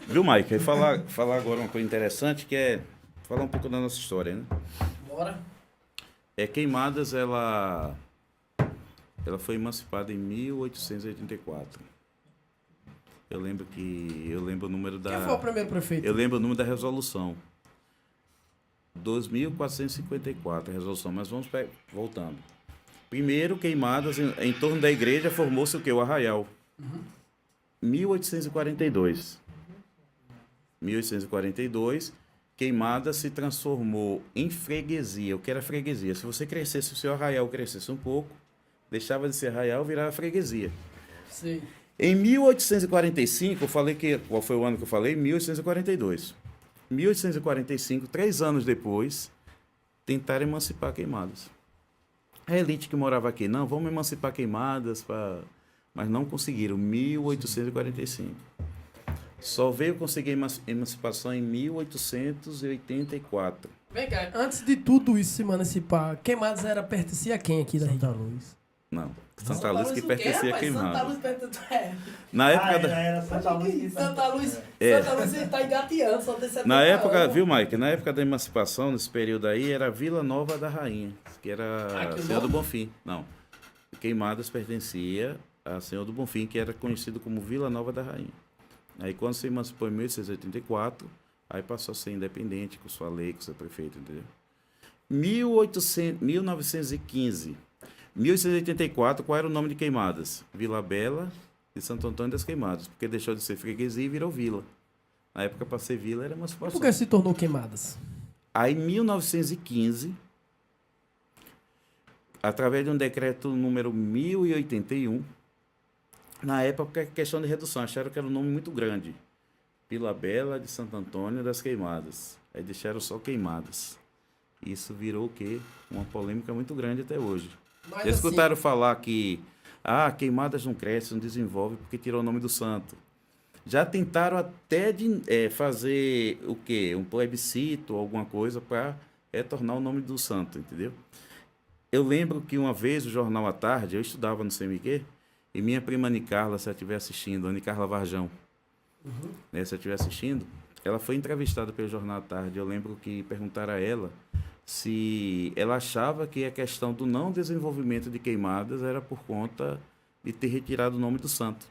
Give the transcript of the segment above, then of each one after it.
Viu, Mike? Aí falar agora uma coisa interessante, que é falar um pouco da nossa história, né? Bora. Queimadas, ela foi emancipada em 1884. Eu lembro o número da... Quem foi o primeiro prefeito? Eu lembro o número da resolução. 2.454, a resolução. Mas voltando. Primeiro, Queimadas, em torno da igreja, formou-se o quê? O Arraial. 1842. 1842, Queimadas se transformou em freguesia. O que era freguesia? Se você crescesse, o seu arraial crescesse um pouco, deixava de ser arraial, virava freguesia. Sim. Em 1845, eu falei que... Qual foi o ano que eu falei? 1842. 1845, 3 anos depois, tentaram emancipar Queimadas. A elite que morava aqui, não, vamos emancipar Queimadas, mas não conseguiram. 1845. Só veio conseguir emancipação em 1884. Vem cá, antes de tudo isso se emancipar, Queimadas pertencia a quem aqui da Santa região? Luz. Não, Santa Luz que pertencia a Santa Queimadas. Luz pertencia... Na época da... Era Santa Luz que Santa Luz está engateando, só tem 70 Na época, anos. viu, Mike? Na época da emancipação, nesse período aí, era Vila Nova da Rainha, que era que Senhor do nome? Bonfim. Não. Queimadas pertencia a Senhor do Bonfim, que era conhecido como Vila Nova da Rainha. Aí, quando se emancipou em 1884, aí passou a ser independente, com sua lei, com seu prefeito, entendeu? 1915. 1884, qual era o nome de Queimadas? Vila Bela e Santo Antônio das Queimadas, porque deixou de ser freguesia e virou vila. Na época, para ser vila, era emancipação. Por que se tornou Queimadas? Aí, em 1915, através de um decreto número 1081, na época, questão de redução, acharam que era um nome muito grande. Vila Bela de Santo Antônio das Queimadas. Aí deixaram só Queimadas. Isso virou o quê? Uma polêmica muito grande até hoje. Mas Já escutaram falar que Queimadas não cresce, não desenvolve porque tirou o nome do santo. Já tentaram até fazer o quê? Um plebiscito, alguma coisa para retornar o nome do santo, entendeu? Eu lembro que uma vez o Jornal à Tarde, eu estudava no CMQ, e minha prima Ani Carla, se ela estiver assistindo, Ani Carla Varjão, né, se ela estiver assistindo, ela foi entrevistada pelo Jornal à Tarde. Eu lembro que perguntaram a ela se ela achava que a questão do não desenvolvimento de Queimadas era por conta de ter retirado o nome do santo.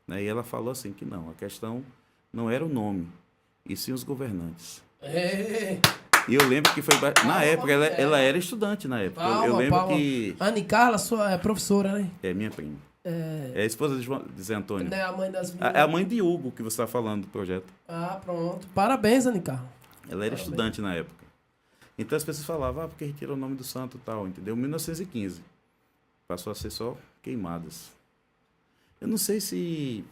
Né? E ela falou assim que não, a questão não era o nome, e sim os governantes. É. E eu lembro que foi... Na Palma, época, ela era estudante na época. Eu lembro que... Anne Carla, sua professora, né? É minha prima. É a esposa de Zé Antônio. Não é a mãe das meninas. É a mãe de Hugo que você está falando do projeto. Ah, pronto. Parabéns, Anne Carla. Ela era estudante na época. Então as pessoas falavam, porque retirou o nome do santo e tal, entendeu? 1915. Passou a ser só Queimadas. Eu não sei se...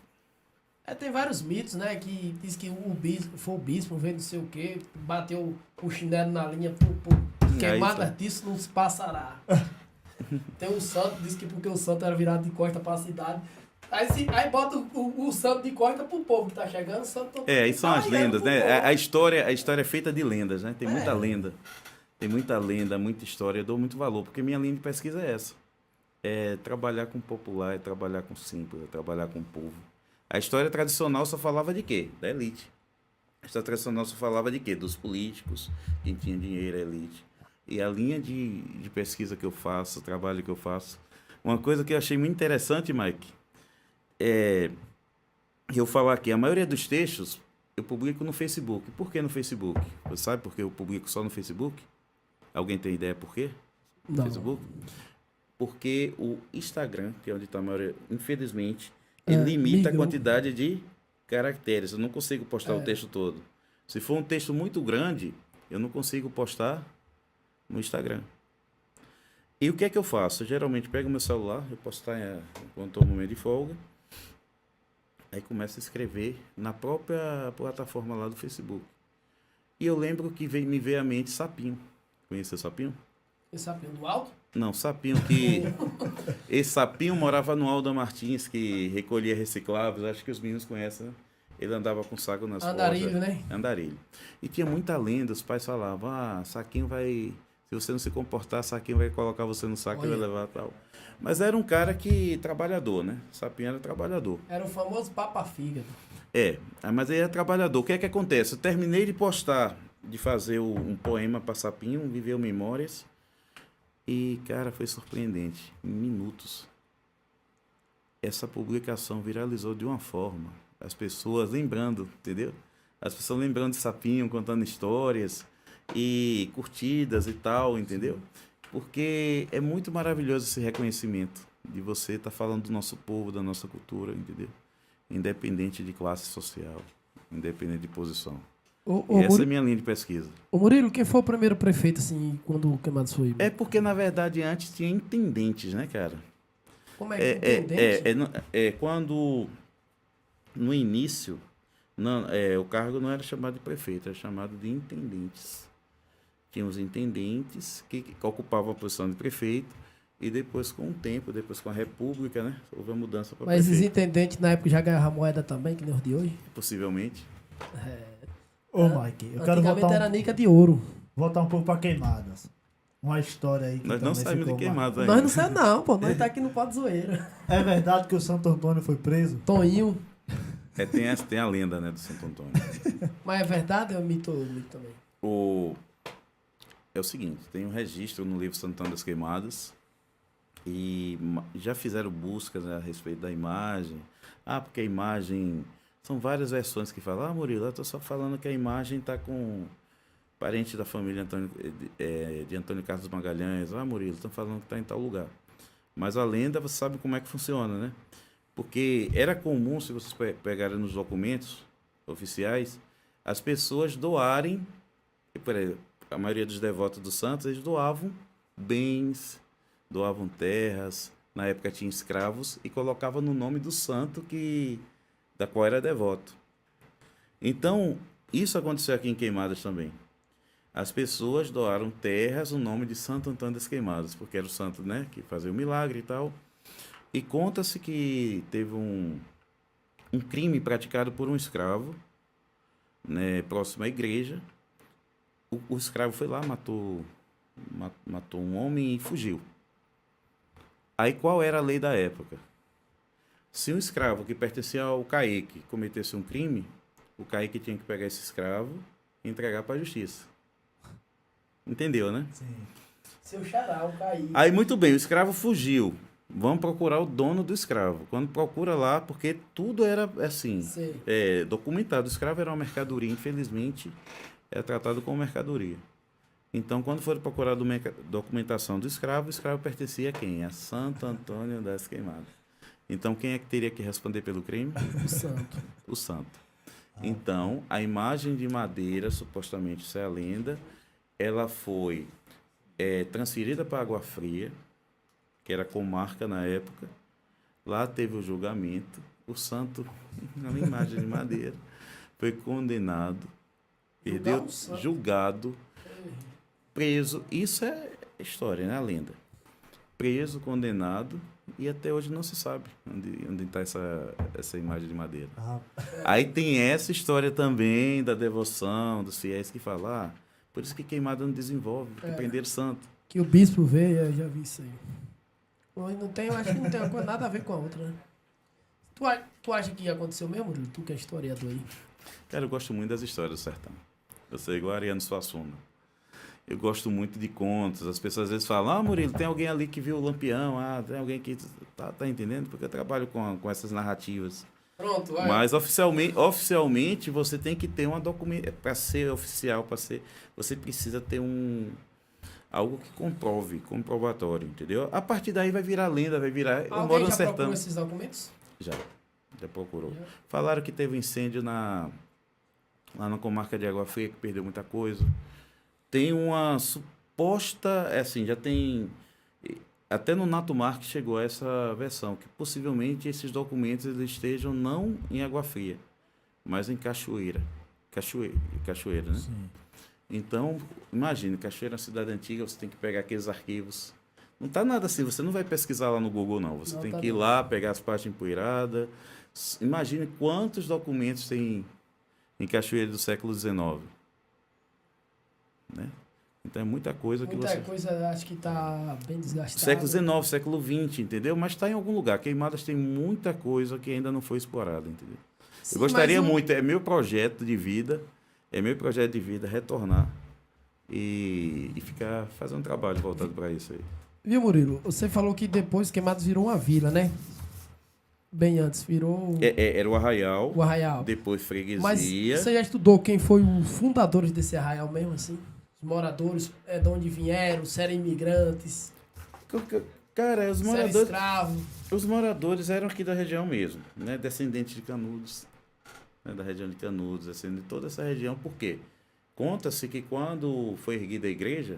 Tem vários mitos, né? Que diz que o bispo, veio não sei o quê, bateu o chinelo na linha, Queimadas disso não se passará. Tem um santo, diz que porque o santo era virado de costa para a cidade. Aí bota o santo de costa pro povo que tá chegando, o santo... aí são as lendas, né? A história é feita de lendas, né? Tem muita lenda. Tem muita lenda, muita história. Eu dou muito valor, porque minha linha de pesquisa é essa. É trabalhar com o popular, é trabalhar com o simples, é trabalhar com o povo. A história tradicional só falava de quê? Da elite. A história tradicional só falava de quê? Dos políticos, quem tinha dinheiro, a elite. E a linha de pesquisa que eu faço, o trabalho que eu faço... Uma coisa que eu achei muito interessante, Mike, eu falar aqui, a maioria dos textos eu publico no Facebook. Por que no Facebook? Você sabe por que eu publico só no Facebook? Alguém tem ideia por quê? No Facebook? Porque o Instagram, que é onde está a maioria, infelizmente, ele limita a quantidade de caracteres. Eu não consigo postar o texto todo. Se for um texto muito grande, eu não consigo postar no Instagram. E o que é que eu faço? Eu geralmente pego meu celular, eu posto quando estou no momento de folga, aí começo a escrever na própria plataforma lá do Facebook. E eu lembro que me veio à mente Sapinho. Conheceu Sapinho? Esse Sapinho do alto? Não, Sapinho que... Esse Sapinho morava no Alda Martins, que recolhia recicláveis, acho que os meninos conhecem, né? Ele andava com saco nas costas. Andarilho, né? Andarilho. E tinha muita lenda, os pais falavam, Saquinho vai... Se você não se comportar, Saquinho vai colocar você no saco e vai levar tal. Mas era um cara trabalhador, né? Sapinho era trabalhador. Era o famoso papa-fígado. Mas aí é trabalhador. O que é que acontece? Eu terminei de postar, de fazer um poema para Sapinho, Viveu Memórias, e, cara, foi surpreendente. Em minutos, essa publicação viralizou de uma forma. As pessoas lembrando, entendeu? As pessoas lembrando de Sapinho, contando histórias e curtidas e tal, entendeu? Porque é muito maravilhoso esse reconhecimento de você estar falando do nosso povo, da nossa cultura, entendeu? Independente de classe social, independente de posição. E essa é a minha linha de pesquisa. Ô Murilo, quem foi o primeiro prefeito, assim, quando o Queimadas foi? É porque, na verdade, antes tinha intendentes, né, cara? Como é que intendente? Quando, no início, o cargo não era chamado de prefeito, era chamado de intendentes. Tinha os intendentes que ocupavam a posição de prefeito, e depois, com o tempo, depois com a República, né, houve a mudança para prefeito. Mas os intendentes, na época, já ganhavam moeda também, que nem os de hoje? Possivelmente. Ô, Mike, eu quero voltar era nica de ouro. voltar um pouco para Queimadas. Uma história aí que Nós não também saímos de ficou Queimadas ainda. Nós não saímos não, pô. Nós tá aqui no Pó de Zoeira. É verdade que o Santo Antônio foi preso? Toninho. Tem a lenda, né, do Santo Antônio. Mas é verdade ou é mito também? É o seguinte, tem um registro no livro Santo Antônio das Queimadas, e já fizeram buscas, né, a respeito da imagem. Porque a imagem... São várias versões que falam, Murilo, eu estou só falando que a imagem está com parente da família de Antônio Carlos Magalhães. Murilo, estão falando que está em tal lugar. Mas a lenda, você sabe como é que funciona, né? Porque era comum, se vocês pegarem nos documentos oficiais, as pessoas doarem, por exemplo, a maioria dos devotos dos santos, eles doavam bens, doavam terras, na época tinha escravos, e colocavam no nome do santo da qual era devoto. Então, isso aconteceu aqui em Queimadas também. As pessoas doaram terras no nome de Santo Antônio das Queimadas, porque era o santo, né, que fazia o milagre e tal. E conta-se que teve um crime praticado por um escravo, né, próximo à igreja. O escravo foi lá, matou um homem e fugiu. Aí qual era a lei da época? Se um escravo que pertencia ao caíque cometesse um crime, o caíque tinha que pegar esse escravo e entregar para a justiça. Entendeu, né? Sim. Seu xará, o caíque. Aí, muito bem, o escravo fugiu. Vamos procurar o dono do escravo. Quando procura lá, porque tudo era assim, documentado. O escravo era uma mercadoria, infelizmente, é tratado como mercadoria. Então, quando foram procurar a documentação do escravo, o escravo pertencia a quem? A Santo Antônio das Queimadas. Então, quem é que teria que responder pelo crime? O santo. O santo. Então, a imagem de madeira, supostamente isso é a lenda, ela foi transferida para Água Fria, que era comarca na época. Lá teve o julgamento. O santo, na imagem de madeira, foi condenado, julgado, preso. Isso é história, né? A lenda. Preso, condenado, e até hoje não se sabe onde está essa imagem de madeira. Aí tem essa história também da devoção, dos fiéis que falam, por isso que Queimada não desenvolve, porque prenderam santo. Que o bispo veio, eu já vi isso aí. Não tem, eu acho que não tem nada a ver com a outra, né? Tu acha que aconteceu mesmo, Murilo? Tu que é historiador aí. Cara, eu gosto muito das histórias do sertão. Eu sou igual a Ariano Suassuna. Eu gosto muito de contos. As pessoas às vezes falam, Murilo, tem alguém ali que viu o Lampião, tem alguém que... Tá entendendo? Porque eu trabalho com essas narrativas. Pronto, vai. Mas oficialmente você tem que ter uma documentação. Para ser oficial, você precisa ter algo que comprovatório, entendeu? A partir daí vai virar lenda, vai virar... Alguém já procurou esses documentos? Já procurou. Falaram que teve um incêndio lá na comarca de Água Fria, que perdeu muita coisa. Tem uma suposta, já tem, até no Nato Mar que chegou essa versão, que possivelmente esses documentos eles estejam não em Água Fria, mas em Cachoeira, né? Sim. Então, imagine, Cachoeira é uma cidade antiga, você tem que pegar aqueles arquivos. Não está nada assim, você não vai pesquisar lá no Google, não. Você tem que ir lá, pegar as partes empoeiradas. Imagine quantos documentos tem em Cachoeira do século XIX. Né? Então é muita coisa que você... Muita coisa, acho que está bem desgastada. Século XIX, século XX, entendeu? Mas está em algum lugar. Queimadas tem muita coisa que ainda não foi explorada, entendeu? Sim, Eu gostaria mas muito, é meu projeto de vida retornar e ficar fazendo um trabalho voltado para isso aí. Viu, Murilo? Você falou que depois Queimados virou uma vila, né? Bem antes, virou Era o Arraial, o Arraial. depois Mas Freguesia. você já estudou quem foi os fundadores desse arraial mesmo, assim? Os moradores, de onde vieram, se eram imigrantes, Cara, se eram escravos. os moradores eram aqui da região mesmo, né? Descendentes de Canudos, né? Da região de Canudos, assim, de toda essa região. Por quê? Conta-se que quando foi erguida a igreja,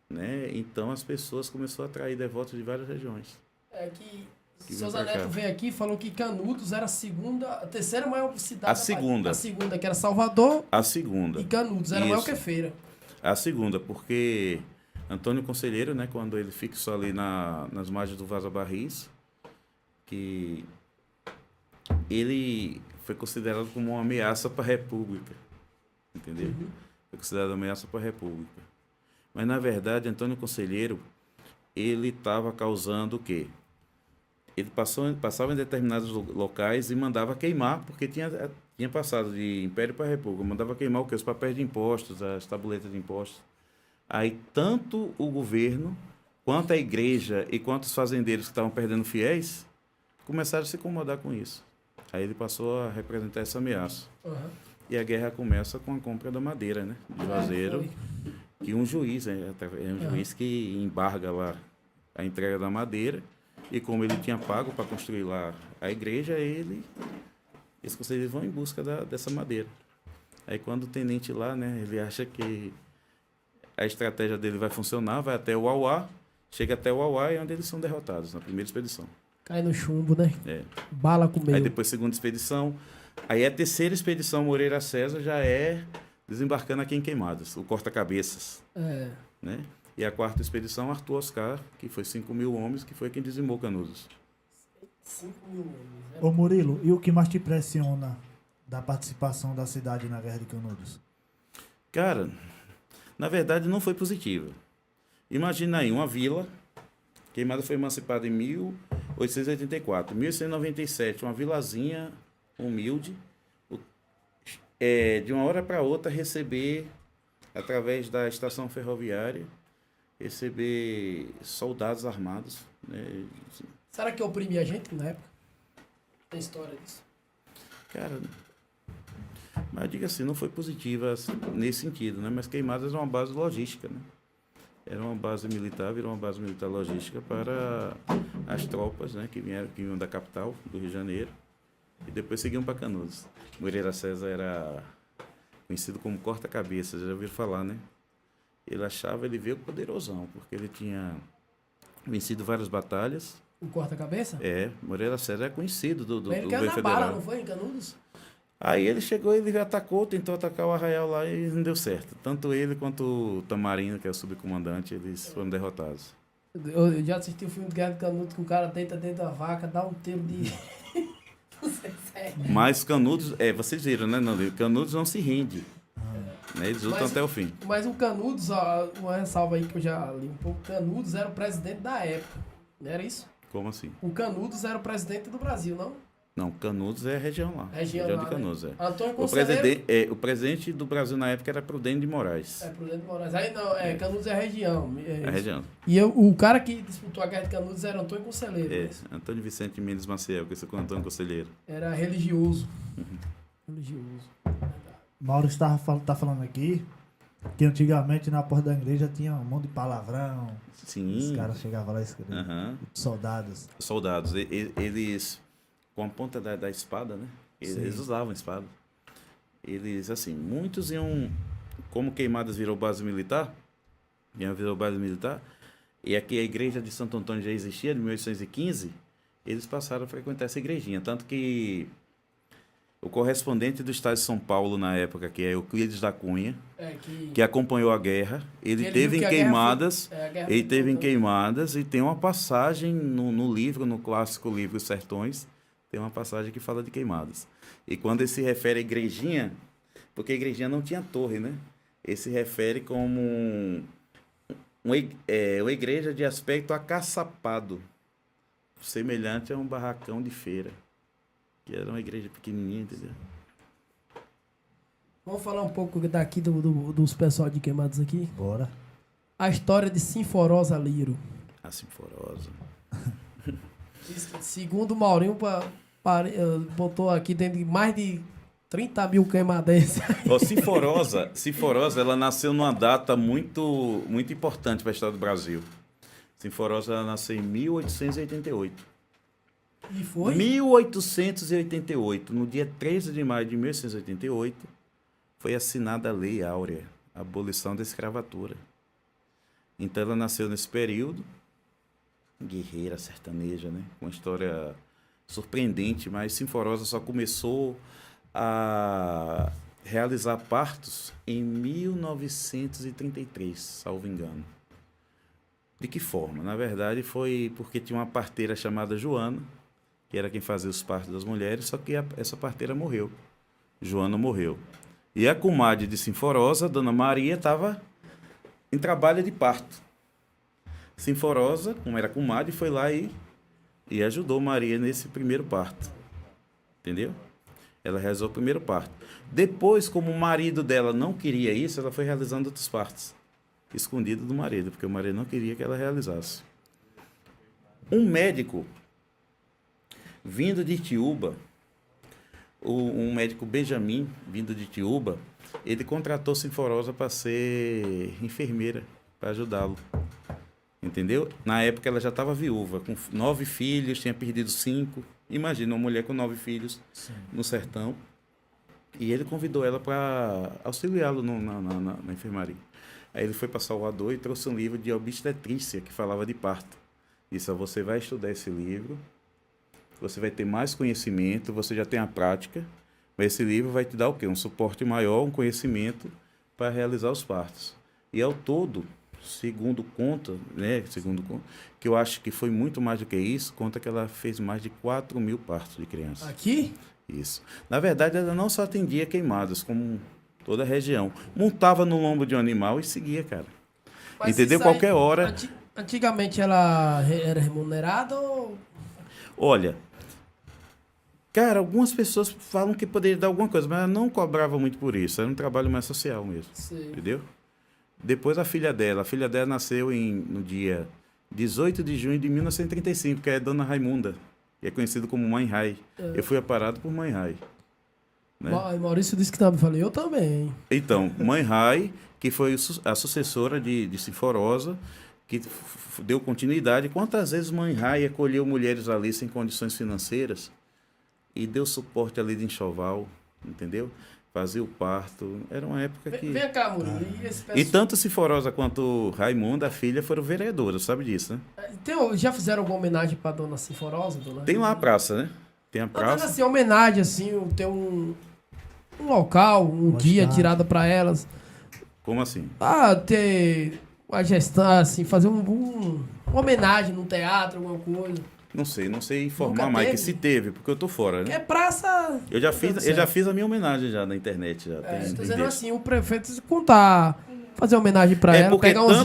né? Então as pessoas começaram a atrair devotos de várias regiões. É que Que Souza vem pra cá. Neto veio aqui e falou que Canudos era a terceira maior cidade A da segunda. Bahia. A segunda, que era Salvador, A segunda. e Canudos era maior Isso. que Feira. A segunda, porque Antônio Conselheiro, né, quando ele fixou ali nas margens do Vaza Barris, que ele foi considerado como uma ameaça para a República, entendeu? Foi considerado uma ameaça para a República. Mas, na verdade, Antônio Conselheiro, ele estava causando o quê? Ele passava em determinados locais e mandava queimar, porque tinha passado de Império para República, mandava queimar o quê? Os papéis de impostos, as tabuletas de impostos. Aí, tanto o governo, quanto a igreja e quanto os fazendeiros que estavam perdendo fiéis, começaram a se incomodar com isso. Aí ele passou a representar essa ameaça. Uhum. E a guerra começa com a compra da madeira, né? De Juazeiro. Que um juiz, juiz que embarga lá a entrega da madeira. E como ele tinha pago para construir lá a igreja, eles conselheiros vão em busca dessa madeira. Aí quando o tenente lá, né, ele acha que a estratégia dele vai funcionar, vai até o Uauá, chega até o Uauá e é onde eles são derrotados, na primeira expedição. Cai no chumbo, né? É. Bala comeu. Aí depois segunda expedição. Aí a terceira expedição, Moreira César, já é desembarcando aqui em Queimadas, o Corta-Cabeças. É. Né? E a quarta expedição, Arthur Oscar, que foi 5.000 homens, que foi quem dizimou Canudos. 5 mil homens, né? Ô Murilo, e o que mais te impressiona da participação da cidade na Guerra de Canudos? Cara, na verdade não foi positiva. Imagina aí, uma vila, Queimada foi emancipada em 1884. 1897, uma vilazinha humilde, de uma hora para outra receber, através da estação ferroviária, receber soldados armados. Né? Será que oprimia a gente na época? Tem história disso? Cara, mas eu digo assim, não foi positiva nesse sentido, né? Mas Queimadas era uma base logística, né? Era uma base militar, virou uma base militar logística para as tropas, né? Que vinham da capital, do Rio de Janeiro, e depois seguiam para Canudos. Moreira César era conhecido como corta-cabeças, já ouviram falar, né? Ele veio poderosão, porque ele tinha vencido várias batalhas. O corta-cabeça? Moreira César é conhecido do Ele governo caiu na federal. bala, não foi? Em Canudos? Aí ele chegou, ele atacou, tentou atacar o Arraial lá e não deu certo. Tanto ele quanto o Tamarino, que é o subcomandante, eles foram derrotados. Eu já assisti o filme de Guerra de Canudos que o cara deita dentro da vaca, dá um tiro de... Não sei se é. Mas Canudos, vocês viram, né, Nando? Canudos não se rende. Né? Eles lutam até o fim. Mas o Canudos, ó, uma ressalva aí que eu já li um pouco, Canudos era o presidente da época, não era isso? Como assim? O Canudos era o presidente do Brasil, não? Não, Canudos é a região lá. Região de lá, Canudos, né? é. Antônio O Conselheiro... presidente do Brasil na época era Prudente de Moraes. Prudente de Moraes. Aí não, Canudos é região. A região. E o cara que disputou a Guerra de Canudos era Antônio Conselheiro. né? Antônio Vicente Mendes Maciel, que é o Antônio Conselheiro. Era religioso. Religioso. Mauro tá falando aqui que antigamente na porta da igreja tinha um monte de palavrão. Sim. Os caras chegavam lá e escreviam. Aham. Soldados. Soldados, eles, com a ponta da espada, né? Eles Sim. usavam espada. Eles, assim, muitos iam, como Queimadas virou base militar, e aqui a igreja de Santo Antônio já existia, de 1815, eles passaram a frequentar essa igrejinha. Tanto que o correspondente do estado de São Paulo na época, que é Euclides da Cunha, que acompanhou a guerra, ele teve em Queimadas, Queimadas, e tem uma passagem no livro, no clássico livro Os Sertões, tem uma passagem que fala de Queimadas. E quando ele se refere à igrejinha, porque a igrejinha não tinha torre, né? Ele se refere como uma igreja de aspecto acaçapado, semelhante a um barracão de feira. que era uma igreja pequenininha, entendeu? Vamos falar um pouco daqui dos pessoal de Queimados aqui. Bora. A história de Sinforosa Liro. A Sinforosa. Diz que, segundo o Maurinho, botou aqui dentro de mais de 30 mil queimadenses. Ó, Sinforosa, ela nasceu numa data muito, muito importante para a história do Brasil. Sinforosa, ela nasceu em 1888. E foi? 1888, no dia 13 de maio de 1888, foi assinada a Lei Áurea, a abolição da escravatura. Então ela nasceu nesse período, guerreira sertaneja, né? Uma história surpreendente, mas Sinforosa só começou a realizar partos em 1933, salvo engano. De que forma? Na verdade, foi porque tinha uma parteira chamada Joana, que era quem fazia os partos das mulheres, só que essa parteira morreu. Joana morreu. E a comadre de Sinforosa, Dona Maria, estava em trabalho de parto. Sinforosa, como era comadre, foi lá e ajudou Maria nesse primeiro parto. Entendeu? Ela realizou o primeiro parto. Depois, como o marido dela não queria isso, ela foi realizando outros partos, escondido do marido, porque o marido não queria que ela realizasse. Um médico vindo de Itiúba, um médico Benjamin, vindo de Itiúba, ele contratou Sinforosa para ser enfermeira, para ajudá-lo. Entendeu? Na época ela já estava viúva, com 9 filhos, tinha perdido 5. Imagina uma mulher com 9 filhos. Sim. No sertão. E ele convidou ela para auxiliá-lo na enfermaria. Aí ele foi para Salvador e trouxe um livro de obstetrícia que falava de parto. Disse: você vai estudar esse livro, você vai ter mais conhecimento, você já tem a prática, mas esse livro vai te dar o quê? Um suporte maior, um conhecimento para realizar os partos. E ao todo, segundo conta, que eu acho que foi muito mais do que isso, conta que ela fez mais de 4.000 partos de crianças. Aqui? Isso. Na verdade, ela não só atendia Queimadas, como toda a região. Montava no lombo de um animal e seguia, cara. Mas entendeu? Qualquer hora. Antigamente ela era remunerada ou... Olha, cara, algumas pessoas falam que poderia dar alguma coisa, mas ela não cobrava muito por isso. Era um trabalho mais social mesmo. Sim. Entendeu? Depois a filha dela nasceu no dia 18 de junho de 1935, que é Dona Raimunda, que é conhecida como Mãe Rai. Eu fui aparado por Mãe Rai. Né? Maurício disse que também. Falei, eu também. Então, Mãe Rai, que foi a sucessora de Sinforosa, que deu continuidade. Quantas vezes Mãe Rai acolheu mulheres ali sem condições financeiras e deu suporte ali de enxoval, entendeu? Fazia o parto. Era uma época que... Vem cá, Murilo. E tanto Sinforosa quanto Raimunda, a filha, foram vereadoras, sabe disso, né? Já fizeram alguma homenagem para Dona Sinforosa? Tem lá a praça, né? Tem a praça. Assim, homenagem, assim, tem um local, um dia tirado para elas. Como assim? Ter uma gestão, assim, fazer uma homenagem num teatro, alguma coisa. Não sei informar mais, que se teve, porque eu tô fora, né? É praça... Eu já fiz a minha homenagem já na internet. Já tô dizendo assim, o prefeito contar, fazer homenagem para ela, porque pegar uns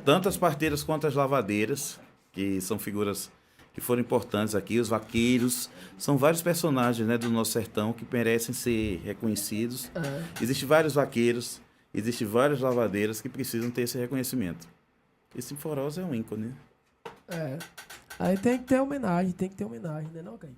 tantas parteiras quanto as lavadeiras, que são figuras que foram importantes aqui, os vaqueiros, são vários personagens, né, do nosso sertão que merecem ser reconhecidos. Existem vários vaqueiros, existem várias lavadeiras que precisam ter esse reconhecimento. E Sinforosa é um ícone, né? Aí tem que ter homenagem, né, não, Kaique?